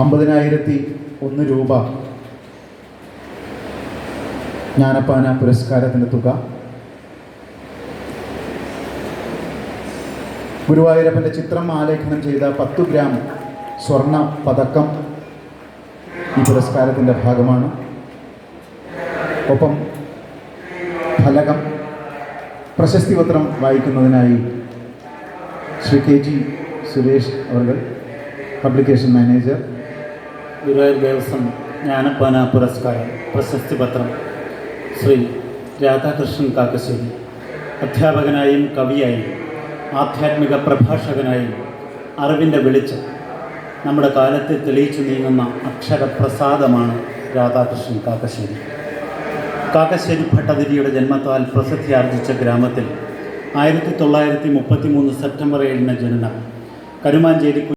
50,001 രൂപ ജ്ഞാനപ്പാന പുരസ്കാരത്തിൻ്റെ തുക. ഗുരുവായൂരപ്പൻ്റെ ചിത്രം ആലേഖനം ചെയ്ത 10 ഗ്രാം സ്വർണ്ണ പതക്കം ഈ പുരസ്കാരത്തിൻ്റെ ഭാഗമാണ്. ഒപ്പം ഫലകം, പ്രശസ്തി പത്രം വായിക്കുന്നതിനായി ശ്രീ KG സുരേഷ് അവർ, പബ്ലിക്കേഷൻ മാനേജർ. ഗുരുവായൂർ ദേവസ്വം ജ്ഞാനപ്പാന പുരസ്കാരം പ്രശസ്തി പത്രം ശ്രീ രാധാകൃഷ്ണൻ കാക്കശ്ശേരി. അധ്യാപകനായും കവിയായും ആധ്യാത്മിക പ്രഭാഷകനായും അറിവിൻ്റെ വെളിച്ചം നമ്മുടെ കാലത്തെ തെളിയിച്ചു നീങ്ങുന്ന അക്ഷരപ്രസാദമാണ് രാധാകൃഷ്ണൻ കാക്കശ്ശേരി. കാക്കശ്ശേരി ഭട്ടതിരിയുടെ ജന്മത്താൽ പ്രസിദ്ധിയാർജിച്ച ഗ്രാമത്തിൽ 1933 സെപ്റ്റംബർ 7 ജനനം. കരുമാഞ്ചേരി